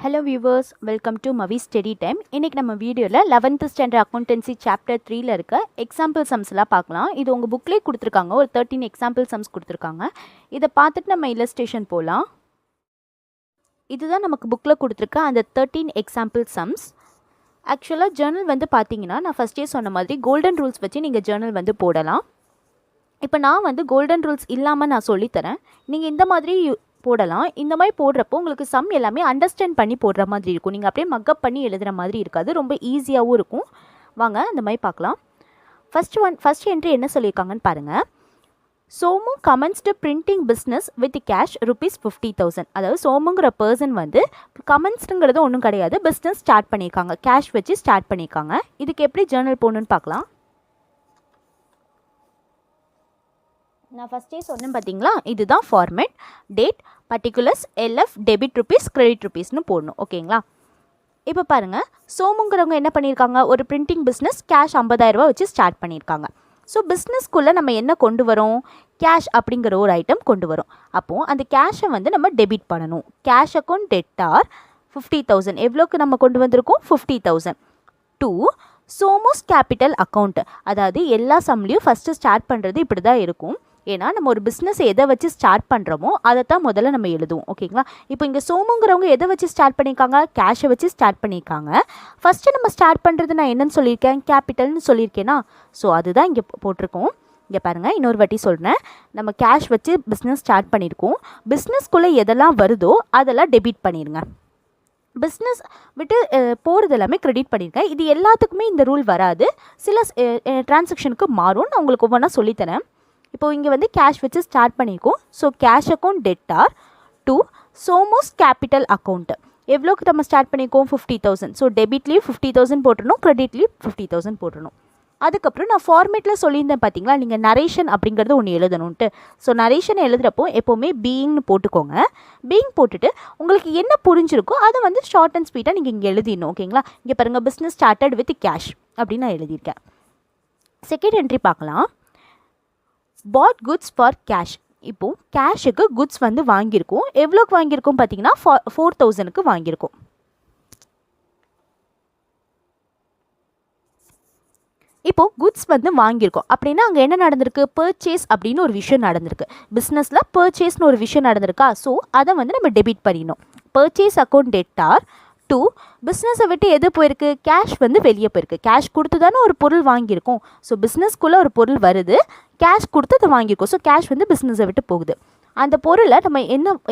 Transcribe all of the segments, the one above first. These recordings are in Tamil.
Hello viewers, welcome to Mavi Study Time. இன்னைக்கு நம்ம வீடியோவில் 11th ஸ்டாண்டர்ட் அக்கௌண்டன்சி சாப்டர் 3ல இருக்க எக்ஸாம்பிள் சம்ஸ்லாம் பார்க்கலாம். இது உங்கள் புக்லேயே கொடுத்துருக்காங்க, ஒரு 13 எக்ஸாம்பிள் சம்ஸ் கொடுத்துருக்காங்க. இதை பார்த்துட்டு நம்ம இல்லஸ்ட்ரேஷன் போகலாம். இதுதான் நமக்கு புக்கில் கொடுத்துருக்க அந்த 13 எக்ஸாம்பிள் சம்ஸ். ஆக்சுவலாக ஜேர்னல் வந்து பார்த்தீங்கன்னா நான் ஃபஸ்ட்டே சொன்ன மாதிரி கோல்டன் ரூல்ஸ் வச்சு நீங்கள் ஜேர்னல் வந்து போடலாம். இப்போ நான் வந்து கோல்டன் ரூல்ஸ் இல்லாமல் நான் சொல்லித்தரேன். நீங்கள் இந்த மாதிரி போடலாம். இந்த மாதிரி போடுறப்போ உங்களுக்கு சம் எல்லாமே அண்டர்ஸ்டாண்ட் பண்ணி போடுற மாதிரி இருக்கும். நீங்கள் அப்படியே மக்கப் பண்ணி எழுதுகிற மாதிரி இருக்காது, ரொம்ப ஈஸியாகவும் இருக்கும். வாங்க அந்த மாதிரி பார்க்கலாம். ஃபர்ஸ்ட் என்ட்ரி என்ன சொல்லியிருக்காங்கன்னு பாருங்கள். Somu commenced printing business with cash ₹50,000. அதாவது சோமுங்கிற பர்சன் வந்து கமென்ஸ்டுங்கிறது ஒன்றும் கிடையாது, பிஸ்னஸ் ஸ்டார்ட் பண்ணியிருக்காங்க, கேஷ் வச்சு ஸ்டார்ட் பண்ணியிருக்காங்க. இதுக்கு எப்படி ஜேர்னல் போகணுன்னு பார்க்கலாம். நான் ஃபஸ்ட்டே சொன்னேன் பார்த்தீங்களா, இதுதான் format. Date, particulars, LF, debit rupees, credit ருபீஸ்னு போடணும். ஓகேங்களா. இப்போ பாருங்கள், சோமுங்கிறவங்க என்ன பண்ணியிருக்காங்க, ஒரு பிரிண்டிங் பிஸ்னஸ் கேஷ் 50,000 வச்சு ஸ்டார்ட் பண்ணியிருக்காங்க. ஸோ பிஸ்னஸ்க்குள்ளே நம்ம என்ன கொண்டு வரோம், கேஷ் அப்படிங்கிற ஒரு ஐட்டம் கொண்டு வரோம். அப்போது அந்த கேஷை வந்து நம்ம டெபிட் பண்ணணும். Cash account debtor 50,000. எவ்வளோக்கு நம்ம கொண்டு வந்திருக்கோம், 50,000. டூ சோமோஸ் கேபிட்டல் அக்கௌண்ட். அதாவது எல்லா சம்லேயும் ஃபஸ்ட்டு ஸ்டார்ட் பண்ணுறது இப்படி தான் இருக்கும். ஏன்னா நம்ம ஒரு பிஸ்னஸ் எதை வச்சு ஸ்டார்ட் பண்ணுறோமோ அதை தான் முதல்ல நம்ம எழுதுவோம். ஓகேங்களா. இப்போ இங்கே சோமுங்கிறவங்க எதை வச்சு ஸ்டார்ட் பண்ணியிருக்காங்க, கேஷை வச்சு ஸ்டார்ட் பண்ணியிருக்காங்க. ஃபஸ்ட்டு நம்ம ஸ்டார்ட் பண்ணுறது நான் என்னன்னு சொல்லியிருக்கேன், கேபிட்டல்னு சொல்லியிருக்கேனா. ஸோ அதுதான் இங்கே போட்டிருக்கோம். இங்கே பாருங்கள், இன்னொரு வாட்டி சொல்கிறேன். நம்ம கேஷ் வச்சு பிஸ்னஸ் ஸ்டார்ட் பண்ணியிருக்கோம். பிஸ்னஸ்க்குள்ளே எதெல்லாம் வருதோ அதெல்லாம் டெபிட் பண்ணிடுங்க. பிஸ்னஸ் விட்டு போகிறது எல்லாமே க்ரெடிட் பண்ணியிருக்கேன். இது எல்லாத்துக்குமே இந்த ரூல் வராது, சில டிரான்சாக்ஷனுக்கு மாறும். நான் உங்களுக்கு ஒவ்வொன்றா சொல்லித்தரேன். இப்போது இங்கே வந்து கேஷ் வச்சு ஸ்டார்ட் பண்ணியிருக்கோம். So cash account debtor. To சோமோஸ் கேபிட்டல் அக்கௌண்ட். எவ்வளோக்கு நம்ம ஸ்டார்ட் பண்ணியிருக்கோம், 50,000. ஸோ டெபிட்லேயும் 50,000 போட்டுடணும், க்ரெடிட்லேயும் 50,000 போட்டுடணும். அதுக்கப்புறம் நான் ஃபார்மேட்டில் சொல்லியிருந்தேன் பார்த்தீங்களா, நீங்கள் நரேஷன் அப்படிங்கிறது ஒன்று எழுதணுன்ட்டு. ஸோ நரேஷன் எழுதுகிறப்போ எப்போவுமே பீயிங்னு போட்டுக்கோங்க. பீயிங் போட்டுட்டு உங்களுக்கு என்ன புரிஞ்சிருக்கோ அதை வந்து ஷார்ட் அண்ட் ஸ்வீட்டாக நீங்கள் இங்கே எழுதிடணும். ஓகேங்களா. இங்கே பாருங்கள், பிஸ்னஸ் ஸ்டார்டட் வித் கேஷ் அப்படின்னு நான் எழுதியிருக்கேன். செகண்ட் என்ட்ரி பார்க்கலாம். பாட் குட்ஸ் ஃபார் கேஷ். இப்போது கேஷுக்கு குட்ஸ் வந்து வாங்கியிருக்கோம். எவ்வளோக்கு வாங்கியிருக்கோம் பார்த்தீங்கன்னா 4,000க்கு வாங்கியிருக்கோம். இப்போது குட்ஸ் வந்து வாங்கியிருக்கோம் அப்படின்னா அங்கே என்ன நடந்திருக்கு, பர்ச்சேஸ் அப்படின்னு ஒரு விஷயம் நடந்திருக்கு. பிஸ்னஸில் பர்ச்சேஸ்னு ஒரு விஷயம் நடந்திருக்கா. ஸோ அதை வந்து நம்ம டெபிட் பண்ணிடணும். Purchase account debtor. டூ பிஸ்னஸை விட்டு எது போயிருக்கு, கேஷ் வந்து வெளியே போயிருக்கு. கேஷ் கொடுத்து தானே ஒரு பொருள் வாங்கியிருக்கோம். ஸோ பிஸ்னஸ்க்குள்ளே ஒரு பொருள் வருது, கேஷ் கொடுத்து அதை வாங்கியிருக்கோம். ஸோ கேஷ் வந்து பிஸ்னஸை விட்டு போகுது. அந்த பொருளை நம்ம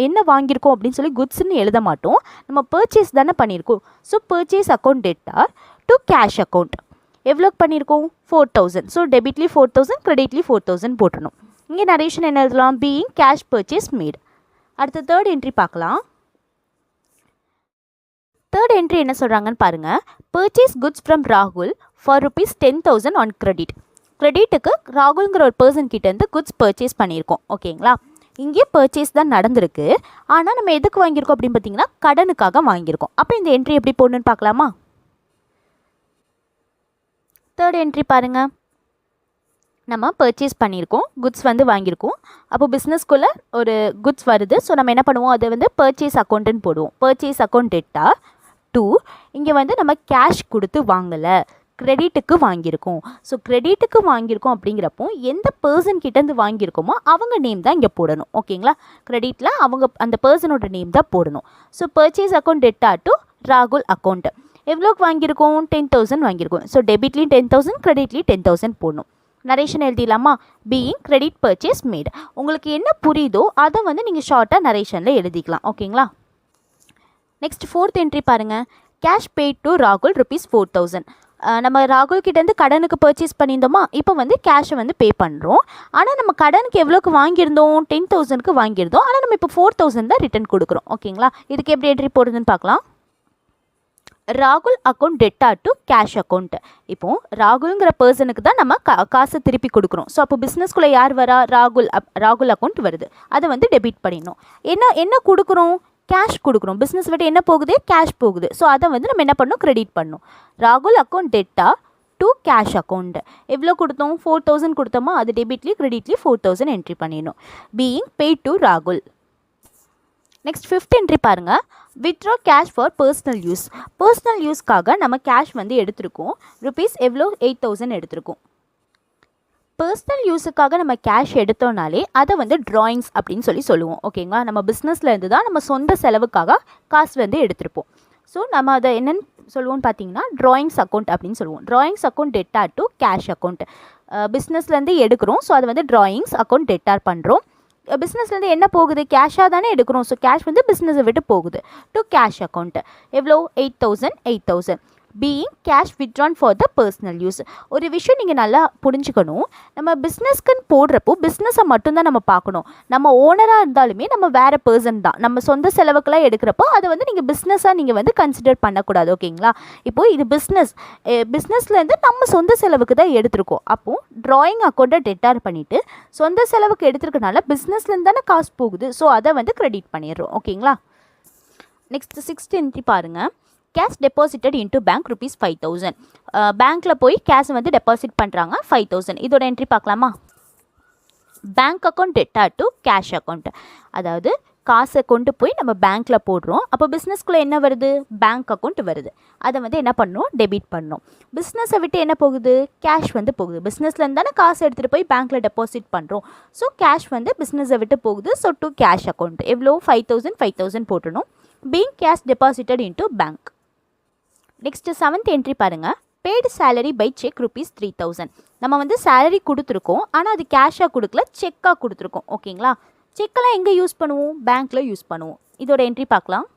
என்ன வாங்கியிருக்கோம் அப்படின்னு சொல்லி குட்ஸ்ன்னு எழுத மாட்டோம், நம்ம பர்ச்சேஸ் தானே பண்ணியிருக்கோம். So purchase account debtor to cash account. எவ்வளோக்கு பண்ணியிருக்கோம், 4,000. ஸோ டெபிட்லி 4,000, க்ரெடிட்லி 4,000 போட்டணும். இங்கே நரேஷன் என்ன எழுதலாம், பீயிங் கேஷ் பர்ச்சேஸ் மேட். அடுத்த தேர்ட் என்ட்ரி பார்க்கலாம். தேர்ட் என்ட்ரி என்ன சொல்கிறாங்கன்னு பாருங்கள். பர்ச்சேஸ் குட்ஸ் ஃப்ரம் ராகுல் ஃபார் ₹10,000 ஆன் கிரெடிட். கிரெடிட்டுக்கு ராகுல்ங்கிற ஒரு பர்சன் கிட்டேருந்து குட்ஸ் பர்ச்சேஸ் பண்ணியிருக்கோம். ஓகேங்களா. இங்கே பர்ச்சேஸ் தான் நடந்திருக்கு, ஆனால் நம்ம எதுக்கு வாங்கியிருக்கோம் அப்படின்னு பார்த்தீங்கன்னா கடனுக்காக வாங்கியிருக்கோம். அப்போ இந்த என்ட்ரி எப்படி போடணுன்னு பார்க்கலாமா. தேர்ட் என்ட்ரி பாருங்கள். நம்ம பர்ச்சேஸ் பண்ணியிருக்கோம், குட்ஸ் வந்து வாங்கியிருக்கோம். அப்போ பிஸ்னஸ்க்குள்ளே ஒரு குட்ஸ் வருது. ஸோ நம்ம என்ன பண்ணுவோம், அதை வந்து பர்ச்சேஸ் அக்கௌண்ட்டுன்னு போடுவோம். Purchase account theta. டூ இங்கே வந்து நம்ம கேஷ் கொடுத்து வாங்கலை, க்ரெடிட்டுக்கு வாங்கியிருக்கோம். ஸோ க்ரெடிட்டுக்கு வாங்கியிருக்கோம் அப்படிங்கிறப்போ எந்த பர்சன் கிட்டேருந்து வாங்கியிருக்கோமோ அவங்க நேம் தான் இங்கே போடணும். ஓகேங்களா. க்ரெடிட்டில் அவங்க அந்த பர்சனோட நேம் தான் போடணும். So purchase account debtor to ராகுல் அக்கௌண்ட். எவ்வளோக்கு வாங்கியிருக்கோம், 10,000 வாங்கியிருக்கோம். ஸோ டெபிட்லேயும் 10,000, க்ரெடிட்லேயும் 10,000 போடணும். நரேஷன் எழுதிடலாமா, பீயிங் கிரெடிட் பர்ச்சேஸ் மேட். உங்களுக்கு என்ன புரியுதோ அதை வந்து நீங்கள் ஷார்ட்டாக நரேஷனில் எழுதிக்கலாம். ஓகேங்களா. நெக்ஸ்ட் ஃபோர்த் என்ட்ரி பாருங்கள். கேஷ் பெய்ட் டு ராகுல் ₹4,000. நம்ம ராகுல் கிட்டேருந்து கடனுக்கு பர்ச்சேஸ் பண்ணியிருந்தோமா, இப்போ வந்து கேஷை வந்து பே பண்ணுறோம். ஆனால் நம்ம கடனுக்கு எவ்வளோக்கு வாங்கியிருந்தோம், 10,000க்கு வாங்கியிருந்தோம். ஆனால் நம்ம இப்போ 4,000 தான் ரிட்டர்ன் கொடுக்குறோம். ஓகேங்களா. இதுக்கு எப்படி என்ட்ரி போடுறதுன்னு பார்க்கலாம். ராகுல் account debtor to cash account. இப்போது ராகுல்ங்கிற பர்சனுக்கு தான் நம்ம காசை திருப்பி கொடுக்குறோம். ஸோ அப்போ பிஸ்னஸ்குள்ளே யார் வரா, ராகுல் அக்கௌண்ட் வருது, அதை வந்து டெபிட் பண்ணிடணும். என்ன கொடுக்குறோம், கேஷ் கொடுக்குறோம். பிஸ்னஸ் விட்டு என்ன போகுது, கேஷ் போகுது. ஸோ அதை வந்து நம்ம என்ன பண்ணணும், க்ரெடிட் பண்ணணும். ராகுல் account debtor to cash account. எவ்வளோ கொடுத்தோம், 4,000 கொடுத்தோமா, அது டெபிட்லி க்ரெடிட்லி 4,000 என்ட்ரி பண்ணிடணும். பீயிங் பெய்ட் டு ராகுல். நெக்ஸ்ட் 5th என்ட்ரி பாருங்கள், withdraw cash for personal use. Personal யூஸ்க்காக நம்ம கேஷ் வந்து எடுத்திருக்கோம். ருபீஸ் எவ்வளோ 8000 எடுத்திருக்கோம். பர்சனல் யூஸுக்காக நம்ம கேஷ் எடுத்தோம்னாலே அதை வந்து ட்ராயிங்ஸ் அப்படின்னு சொல்லுவோம். ஓகேங்களா, நம்ம பிஸ்னஸில் இருந்து தான் நம்ம சொந்த செலவுக்காக காசு வந்து எடுத்திருப்போம். ஸோ நம்ம அதை என்னென்னு சொல்லுவோம்னு பார்த்தீங்கன்னா ட்ராயிங்ஸ் அக்கௌண்ட் அப்படின்னு சொல்லுவோம். Drawings account debtor to cash account. பிஸ்னஸ்லேருந்து எடுக்கிறோம், ஸோ அது வந்து ட்ராயிங்ஸ் அக்கௌண்ட் டெட்டார் பண்ணுறோம். பிஸ்னஸ்லேருந்து என்ன போகுது, கேஷாக தானே எடுக்கிறோம். ஸோ கேஷ் வந்து பிஸ்னஸை விட்டு போகுது டு கேஷ் அக்கௌண்ட். எவ்வளோ 8000 being cash withdrawn for the personal use. ஒரு விஷயம் நீங்கள் நல்லா புரிஞ்சுக்கணும், நம்ம பிஸ்னஸ்க்குன்னு போடுறப்போ பிஸ்னஸை மட்டும்தான் நம்ம பார்க்கணும். நம்ம ஓனராக இருந்தாலுமே நம்ம வேறு பர்சன் தான். நம்ம சொந்த செலவுக்கெல்லாம் எடுக்கிறப்போ அதை வந்து நீங்கள் பிஸ்னஸாக நீங்கள் வந்து கன்சிடர் பண்ணக்கூடாது. ஓகேங்களா, இப்போது இது பிஸ்னஸ்லேருந்து நம்ம சொந்த செலவுக்கு தான் எடுத்திருக்கோம். அப்போது ட்ராயிங் அக்கௌண்ட்டை டெட்டார் பண்ணிவிட்டு சொந்த செலவுக்கு எடுத்துருக்கனால பிஸ்னஸ்லேருந்து தானே காசு போகுது. ஸோ அதை வந்து கிரெடிட் பண்ணிடுறோம். ஓகேங்களா, நெக்ஸ்ட் 6th என்ட்ரி பாருங்கள், cash deposited into bank rupees 5000. பேங்க்கில் போய் கேஷ் வந்து டெபாசிட் பண்ணுறாங்க 5000. இதோட என்ட்ரி பார்க்கலாமா? Bank account debtor to cash account. அதாவது காசை கொண்டு போய் நம்ம பேங்க்கில் போடுறோம். அப்போ பிஸ்னஸ்க்குள்ளே என்ன வருது, பேங்க் அக்கௌண்ட் வருது. அதை வந்து என்ன பண்ணணும், டெபிட் பண்ணணும். பிஸ்னஸை விட்டு என்ன போகுது, கேஷ் வந்து போகுது. பிஸ்னஸ்லேருந்து தானே காசு எடுத்துகிட்டு போய் பேங்க்கில் டெபாசிட் பண்ணுறோம். ஸோ கேஷ் வந்து பிஸ்னஸை விட்டு போகுது. ஸோ டு கேஷ் அக்கௌண்ட் எவ்வளோ 5000 போட்டணும். Being cash deposited into bank. Next 7th entry பாருங்கள், paid salary by cheque rupees 3000. நம்ம வந்து சேலரி கொடுத்துருக்கோம், ஆனால் அது கேஷாக கொடுக்கல, செக்காக கொடுத்துருக்கோம். ஓகேங்களா, செக்கெல்லாம் எங்கே யூஸ் பண்ணுவோம், பேங்க்கில் யூஸ் பண்ணுவோம். இதோட என்ட்ரி பார்க்கலாம்.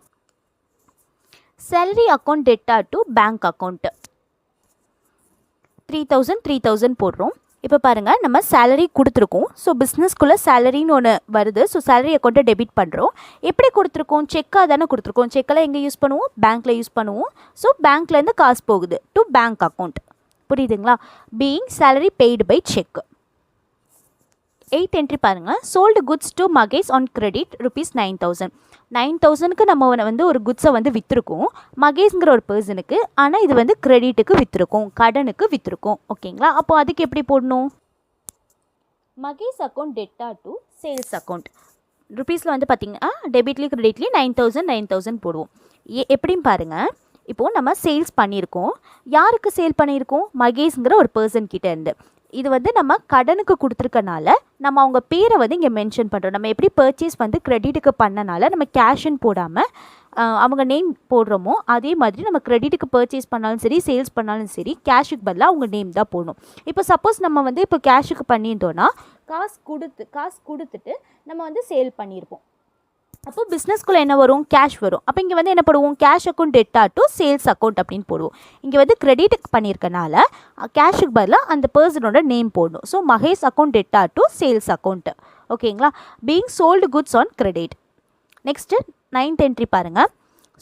Salary account debtor to bank account 3000 போடுறோம். இப்போ பாருங்கள், நம்ம சேலரி கொடுத்துருக்கோம். ஸோ பிஸ்னஸ்க்குள்ளே சேலரின்னு ஒன்று வருது. ஸோ சேலரி அக்கௌண்ட்டை டெபிட் பண்ணுறோம். எப்படி கொடுத்துருக்கோம், செக்காக தானே கொடுத்துருக்கோம். செக்கெல்லாம் எங்கே யூஸ் பண்ணுவோம், பேங்க்கில் யூஸ் பண்ணுவோம். ஸோ பேங்க்லேருந்து காசு போகுது டு பேங்க் அக்கௌண்ட். புரியுதுங்களா, being salary paid by cheque. 8th entry பாருங்கள், sold goods to Mahesh on credit rupees 9000. 9000க்கு நம்ம வந்து ஒரு குட்ஸை வந்து விற்றுருக்கோம் மகேஷ்ங்கிற ஒரு பர்சனுக்கு. ஆனால் இது வந்து கிரெடிட்டுக்கு விற்றுருக்கோம், கடனுக்கு விற்றுருக்கோம். ஓகேங்களா, அப்போ அதுக்கு எப்படி போடணும், Mahesh account debtor to sales account. ருபீஸில் வந்து பார்த்திங்கன்னா டெபிட்லேயும் கிரெடிட்லேயும் 9000 போடுவோம். எப்படின்னு பாருங்கள், இப்போது நம்ம சேல்ஸ் பண்ணியிருக்கோம். யாருக்கு சேல் பண்ணியிருக்கோம், மகேஷ்ங்கிற ஒரு பர்சன் கிட்டே இருந்து. இது வந்து நம்ம கடனுக்கு கொடுத்துருக்கனால நம்ம அவங்க பேரை வந்து இங்கே மென்ஷன் பண்ணுறோம். நம்ம எப்படி பர்ச்சேஸ் வந்து கிரெடிட்டுக்கு பண்ணனால நம்ம கேஷுன்னு போடாமல் அவங்க நேம் போடுறோமோ அதே மாதிரி நம்ம கிரெடிட்டுக்கு பர்ச்சேஸ் பண்ணாலும் சரி, சேல்ஸ் பண்ணாலும் சரி, கேஷுக்கு பதிலாக அவங்க நேம் தான் போடணும். இப்போ சப்போஸ் நம்ம வந்து இப்போ கேஷுக்கு பண்ணியிருந்தோன்னா காசு கொடுத்துட்டு நம்ம வந்து சேல் பண்ணியிருப்போம். அப்போ பிஸ்னஸ்க்குள்ளே என்ன வரும், கேஷ் வரும். அப்போ இங்கே வந்து என்ன போடுவோம், cash account debtor to sales account அப்படின்னு போடுவோம். இங்கே வந்து கிரெடிட்டுக்கு பண்ணியிருக்கனால கேஷுக்கு பதிலாக அந்த பர்சனோட நேம் போடணும். So Mahesh account debtor to sales account. ஓகேங்களா, being sold goods on credit. Next 9th entry பாருங்கள்,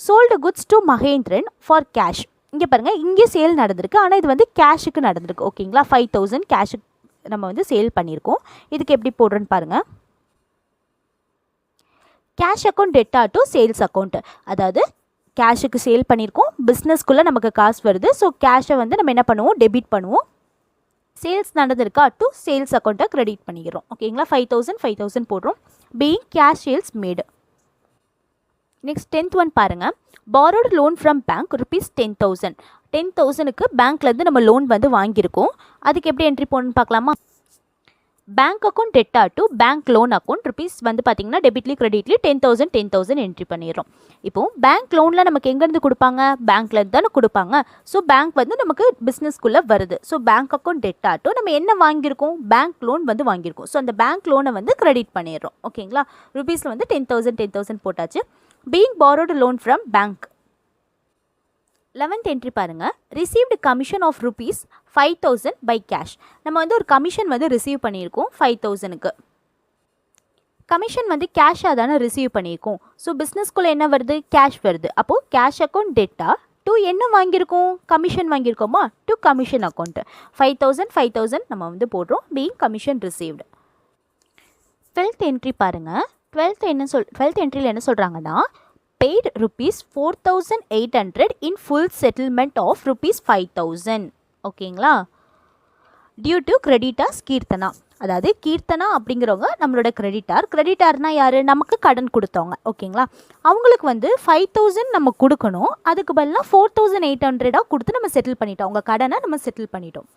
sold goods to Mahendran for cash. இங்கே பாருங்கள், இங்கே சேல் நடந்திருக்கு, ஆனால் இது வந்து கேஷுக்கு நடந்திருக்கு. ஓகேங்களா, 5000 கேஷுக்கு நம்ம வந்து சேல் பண்ணியிருக்கோம். இதுக்கு எப்படி போடுறோன்னு பாருங்கள், cash account debtor to sales account. அதாவது கேஷுக்கு சேல் பண்ணியிருக்கோம், பிஸ்னஸ்க்குள்ளே நமக்கு காசு வருது. ஸோ கேஷை வந்து நம்ம என்ன பண்ணுவோம், டெபிட் பண்ணுவோம். சேல்ஸ் நடந்திருக்கா டு சேல்ஸ் அக்கௌண்ட்டை கிரெடிட் பண்ணிக்கிறோம். ஓகேங்களா, 5000 போடுறோம். பீயிங் கேஷ் சேல்ஸ் மேடு. நெக்ஸ்ட் 10th ஒன் பாருங்கள், பாரோடு லோன் ஃப்ரம் பேங்க் ருபீஸ் 10,000. 10,000க்கு பேங்க்லேருந்து நம்ம லோன் வந்து வாங்கியிருக்கோம். அதுக்கு எப்படி என்ட்ரி போடணும்னு பார்க்கலாமா? Bank account debtor to bank loan account rupees வந்து பார்த்திங்கன்னா டெபிட்லேயும் கிரெடிட்லேயும் 10,000 என்ட்ரி பண்ணிடுறோம். இப்போது பேங்க் லோனில் நமக்கு எங்கேருந்து கொடுப்பாங்க, பேங்க்லேருந்து தானே கொடுப்பாங்க. ஸோ பேங்க் வந்து நமக்கு பிஸ்னஸ்க்குள்ளே வருது. So bank account debtor to நம்ம என்ன வாங்கியிருக்கோம், பேங்க் லோன் வந்து வாங்கியிருக்கோம். ஸோ அந்த பேங்க் லோனை வந்து கிரெடிட் பண்ணிடுறோம். ஓகேங்களா, ருபீஸில் வந்து 10,000 போட்டாச்சு. Being borrowed loan from bank. 11th entry பாருங்கள், received commission of rupees 5000 by cash. நம்ம வந்து ஒரு கமிஷன் வந்து ரிசீவ் பண்ணியிருக்கோம் 5000க்கு. கமிஷன் வந்து கேஷாக தானே ரிசீவ் பண்ணியிருக்கோம். ஸோ பிஸ்னஸ்க்குள்ளே என்ன வருது, கேஷ் வருது. அப்போது கேஷ் அக்கௌண்ட் டெட்டா டு என்ன வாங்கியிருக்கோம், கமிஷன் வாங்கியிருக்கோமா, டு கமிஷன் அக்கௌண்ட். 5000 நம்ம வந்து போடுறோம். Being commission received. 12th entry பாருங்கள், 12th என்ட்ரியில் என்ன சொல்கிறாங்கன்னா, paid rupees 4,800 in full settlement of rupees 5,000. ஓகேங்களா, டியூ டு கிரெடிட்டாஸ் கீர்த்தனா. அதாவது கீர்த்தனா அப்படிங்கிறவங்க நம்மளோட கிரெடிட்டார்னா யார், நமக்கு கடன் கொடுத்தவங்க. ஓகேங்களா, அவங்களுக்கு வந்து 5,000 நம்ம கொடுக்கணும். அதுக்கு பதிலாக 4,800 கொடுத்து நம்ம செட்டில் பண்ணிட்டோம். அவங்க கடனை நம்ம செட்டில் பண்ணிட்டோம்.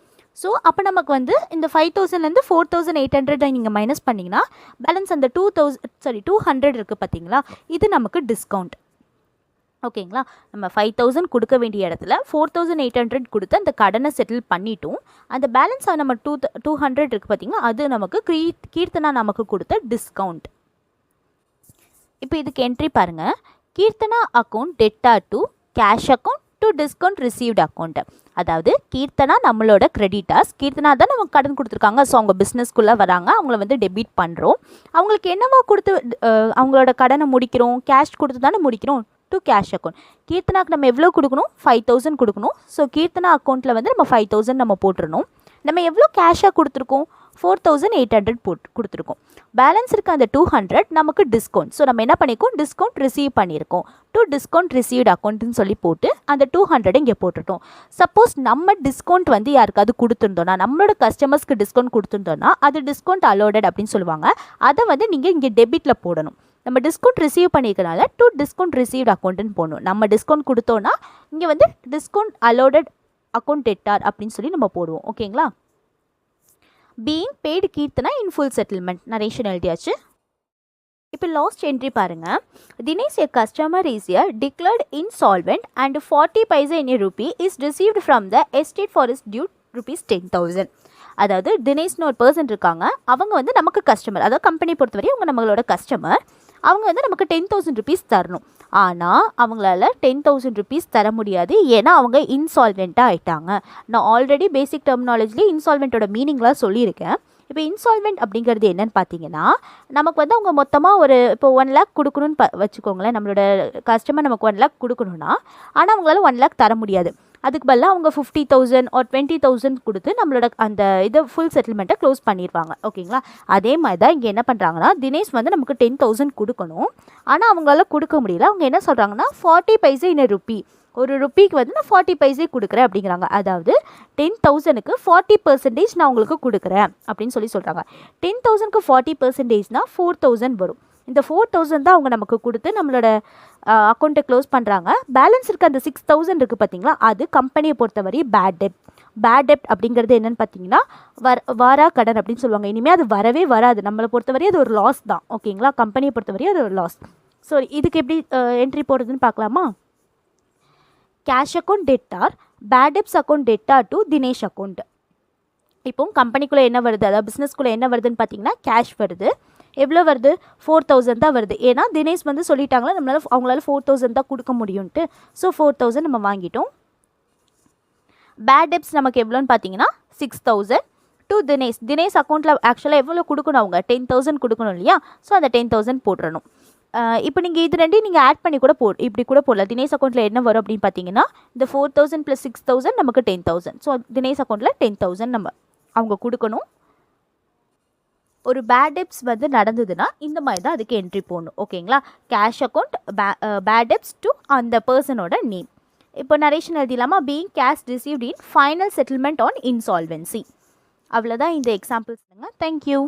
ஸோ அப்போ நமக்கு வந்து இந்த 5,000லேருந்து 4,800 நீங்கள் மைனஸ் பண்ணிங்கன்னா பேலன்ஸ் அந்த 200 இருக்குது பார்த்தீங்களா, இது நமக்கு டிஸ்கவுண்ட். ஓகேங்களா, நம்ம 5,000 கொடுக்க வேண்டிய இடத்துல 4,800 கொடுத்து அந்த கடனை செட்டில் பண்ணிட்டோம். அந்த பேலன்ஸ் நம்ம 200 இருக்குது பார்த்தீங்களா, அது நமக்கு கீர்த்தனா நமக்கு கொடுத்த டிஸ்கவுண்ட். இப்போ இதுக்கு என்ட்ரி பாருங்கள். Keerthana account debtor to cash account to discount received account. அதாவது கீர்த்தனா நம்மளோட கிரெடிட்டார்ஸ், கீர்த்தனா தான் நமக்கு கடன் கொடுத்துருக்காங்க. ஸோ அவங்க பிஸ்னஸ்க்குள்ளே வராங்க, அவங்கள வந்து டெபிட் பண்ணுறோம். அவங்களுக்கு என்னவா கொடுத்து அவங்களோட கடனை முடிக்கிறோம், கேஷ் கொடுத்து தானே முடிக்கிறோம், டு கேஷ் அக்கௌண்ட். கீர்த்தனாக்கு நம்ம எவ்வளோ கொடுக்கணும், 5,000 கொடுக்கணும். ஸோ கீர்த்தனா அக்கௌண்ட்டில் வந்து நம்ம 5,000 நம்ம போட்டுருணும். நம்ம எவ்வளோ கேஷாக கொடுத்துருக்கோம், 4,800 கொடுத்துருக்கோம். பேலன்ஸ் இருக்க அந்த 200 நமக்கு டிஸ்கவுண்ட். ஸோ நம்ம என்ன பண்ணியிருக்கோம், டிஸ்கவுண்ட் ரிசீவ் பண்ணியிருக்கோம். டு டிஸ்கவுண்ட் ரிசீவ்ட் அக்கௌண்ட்டுன்னு சொல்லி போட்டு அந்த 200 இங்கே போட்டுட்டோம். சப்போஸ் நம்ம டிஸ்கவுண்ட் வந்து யாருக்காவது கொடுத்துருந்தோன்னா, நம்மளோட கஸ்டமர்ஸ்க்கு டிஸ்கவுண்ட் கொடுத்துருந்தோன்னா அது டிஸ்கவுண்ட் அலோடட் அப்படின்னு சொல்லுவாங்க. அதை வந்து நீங்கள் இங்கே டெபிட்டில் போடணும். நம்ம டிஸ்கவுண்ட் ரிசீவ் பண்ணிக்கிறனால டு டிஸ்கவுண்ட் ரிசீவ்ட் அக்கௌண்ட்டுன்னு போடணும். நம்ம டிஸ்கவுண்ட் கொடுத்தோன்னா இங்கே வந்து டிஸ்கவுண்ட் அலோடட் அக்கௌண்ட் டெட்டார் அப்படின்னு சொல்லி நம்ம போடுவோம். ஓகேங்களா, being paid Keerthana in full settlement narration எழுதியாச்சு. இப்போ லாஸ்ட் என்ட்ரி பாருங்கள். Dinesh a customer is a declared insolvent and 40 paisa in rupee is received from the estate for is due ₹10,000. அதாவது தினேஷ்னு ஒரு பர்சன் இருக்காங்க, அவங்க வந்து நமக்கு கஸ்டமர், அதாவது கம்பெனி பொறுத்தவரை அவங்க நம்மளோட கஸ்டமர். அவங்க வந்து நமக்கு ₹10,000 தரணும். ஆனால் அவங்களால ₹10,000 தர முடியாது, ஏன்னா அவங்க இன்சால்வெண்ட்டாக ஆகிட்டாங்க. நான் ஆல்ரெடி பேசிக் டெர்மினாலஜிலே இன்சால்வெண்ட்டோட மீனிங்லாம் சொல்லியிருக்கேன். இப்போ இன்சால்வெண்ட் அப்படிங்கிறது என்னன்னு பார்த்தீங்கன்னா, நமக்கு வந்து அவங்க மொத்தமாக ஒரு இப்போ 1 lakh கொடுக்கணும்னு வச்சுக்கோங்களேன். நம்மளோட கஸ்டமர் நமக்கு 1 lakh கொடுக்கணும்னா, ஆனால் அவங்களால 1 lakh தர முடியாது. அதுக்கு பதிலாக அவங்க 50,000 or 20,000 கொடுத்து நம்மளோட அந்த இதை ஃபுல் செட்டில்மெண்ட்டை க்ளோஸ் பண்ணிடுவாங்க. ஓகேங்களா, அதே மாதிரி தான் இங்கே என்ன பண்ணுறாங்கன்னா, தினேஷ் வந்து நமக்கு 10,000 கொடுக்கணும், ஆனால் அவங்களால கொடுக்க முடியல. அவங்க என்ன சொல்கிறாங்கன்னா 40 பைசா இன் ரூபி, ஒரு ருப்பிக்கு வந்து நான் 40 பைசே கொடுக்குறேன் அப்படிங்கிறாங்க. அதாவது 10,000க்கு 40% நான் உங்களுக்கு கொடுக்குறேன் அப்படின்னு சொல்கிறாங்க. 10,000க்கு 40%னா 4,000 வரும். இந்த 4,000 தான் அவங்க நமக்கு கொடுத்து நம்மளோட அக்கௌண்ட்டை க்ளோஸ் பண்ணுறாங்க. பேலன்ஸ் இருக்க அந்த 6,000 இருக்குது பார்த்தீங்களா, அது கம்பெனியை பொறுத்தவரை பேட் டெப்ட் அப்படிங்கிறது என்னென்னு பார்த்தீங்கன்னா வாரா கடன் அப்படின்னு சொல்லுவாங்க. இனிமேல் அது வரவே வராது. நம்மளை பொறுத்தவரை அது ஒரு லாஸ் தான். ஓகேங்களா, கம்பெனியை பொறுத்தவரை அது ஒரு லாஸ். ஸோ இதுக்கு எப்படி என்ட்ரி போடுறதுன்னு பார்க்கலாமா. Cash account debtor, bad debts account debtor to Dinesh account. இப்போ கம்பெனிக்குள்ளே என்ன வருது, அதாவது பிஸ்னஸ்க்குள்ளே என்ன வருதுன்னு பார்த்தீங்கன்னா கேஷ் வருது. எவ்வளோ வருது, 4,000 தான் வருது. ஏன்னா தினேஷ் வந்து சொல்லிட்டாங்களா அவங்களால 4,000 தான் கொடுக்க முடியும்ட்டு. ஸோ 4,000 நம்ம வாங்கிட்டோம். பேட் டெப்ட்ஸ் நமக்கு எவ்வளோன்னு பார்த்தீங்கன்னா 6,000 டு தினேஷ் அக்கௌண்ட்டில் ஆக்சுவலாக எவ்வளோ கொடுக்கணும், அவங்க 10,000 கொடுக்கணும் இல்லையா. ஸோ அந்த 10,000 போட்டுறணும். இப்போ நீங்கள் இது ரெண்டையும் நீங்கள் ஆட் பண்ணி கூட இப்படி கூட போடலாம். தினேஷ் அக்கௌண்ட்டில் என்ன வரும் அப்படின்னு பார்த்தீங்கன்னா இந்த 4,000 + 6,000 நமக்கு 10,000. ஸோ தினேஷ் அக்கௌண்ட்டில் 10,000 நம்ம அவங்க கொடுக்கணும். ஒரு பேட் டெப்ட்ஸ் வந்து நடந்ததுன்னா இந்த மாதிரி தான் அதுக்கு என்ட்ரி போடணும். ஓகேங்களா, cash account bad debts to அந்த பர்சனோட நேம். இப்போ நரேஷன் எழுதிலாமா. Being cash received in final settlement on insolvency. அவ்வளோதான் இந்த எக்ஸாம்பிள்ஸ்ங்க. தேங்க்யூ.